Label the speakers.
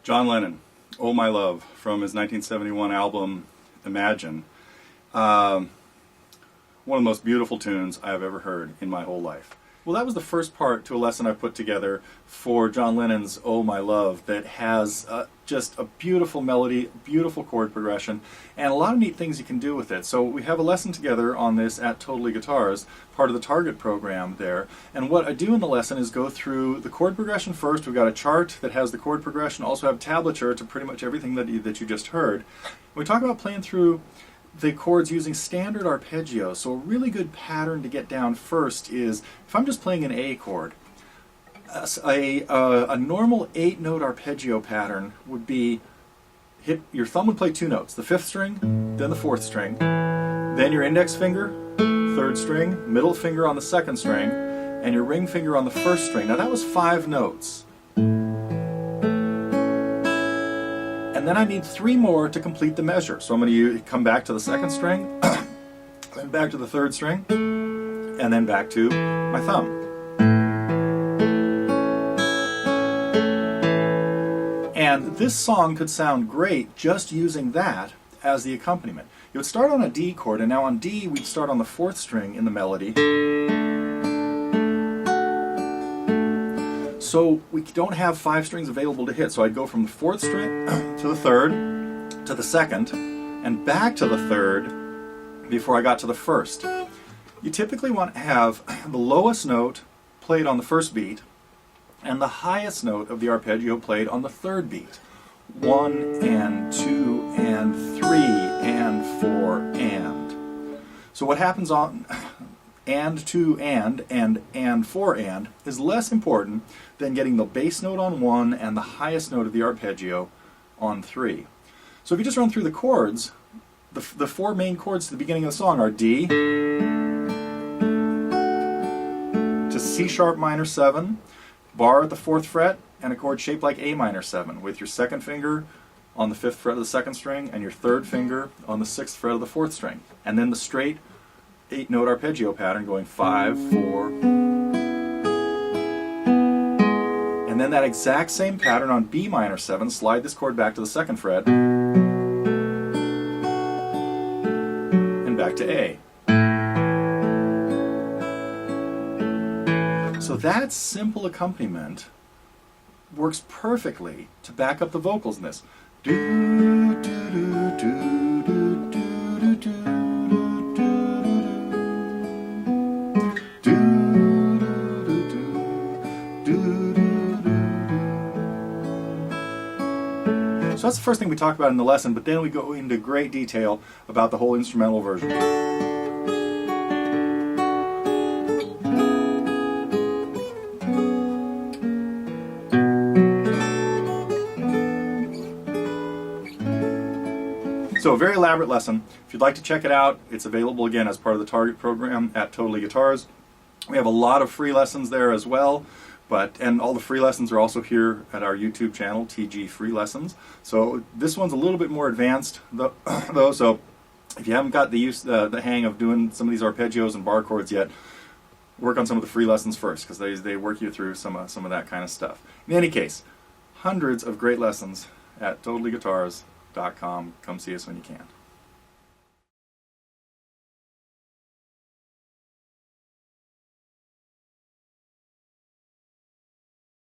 Speaker 1: John Lennon, Oh My Love, from his 1971 album Imagine. One of the most beautiful tunes I've ever heard in my whole life. Well, that was the first part to a lesson I put together for John Lennon's Oh My Love that has just a beautiful melody, beautiful chord progression, and a lot of neat things you can do with it. So we have a lesson together on this at Totally Guitars, part of the Target program there. And what I do in the lesson is go through the chord progression first. We've got a chart that has the chord progression, also have tablature to pretty much everything that you just heard. We talk about playing through the chords using standard arpeggios. So a really good pattern to get down first is, if I'm just playing an A chord, a normal 8-note arpeggio pattern would be, your thumb would play 2 notes, the 5th string, then the 4th string, then your index finger, 3rd string, middle finger on the 2nd string, and your ring finger on the 1st string. Now that was 5 notes. And then I need 3 more to complete the measure. So I'm going to come back to the 2nd string, then back to the 3rd string, and then back to my thumb. And this song could sound great just using that as the accompaniment. You would start on a D chord, and now on D we'd start on the 4th string in the melody. So we don't have 5 strings available to hit, so I'd go from the 4th string to the 3rd, to the 2nd, and back to the 3rd before I got to the 1st. You typically want to have the lowest note played on the 1st beat, and the highest note of the arpeggio played on the 3rd beat. 1 and 2 and 3 and 4 and. So what happens on and 2 and 4 and is less important than getting the bass note on 1 and the highest note of the arpeggio on 3. So if you just run through the chords, the 4 main chords at the beginning of the song are D to C sharp minor 7, bar at the 4th fret, and a chord shaped like A minor 7 with your 2nd finger on the 5th fret of the 2nd string and your 3rd finger on the 6th fret of the 4th string. And then the straight 8-note arpeggio pattern going 5, 4, and then that exact same pattern on B minor 7, slide this chord back to the 2nd fret, and back to A. So that simple accompaniment works perfectly to back up the vocals in this. Do, do, do, do, do, do, do, do. So that's the first thing we talk about in the lesson, but then we go into great detail about the whole instrumental version. So a very elaborate lesson. If you'd like to check it out, it's available again as part of the Target program at Totally Guitars. We have a lot of free lessons there as well. And all the free lessons are also here at our YouTube channel, TG Free Lessons. So this one's a little bit more advanced, though. So if you haven't got the hang of doing some of these arpeggios and bar chords yet, work on some of the free lessons first, because they work you through some of that kind of stuff. In any case, hundreds of great lessons at totallyguitars.com. Come see us when you can.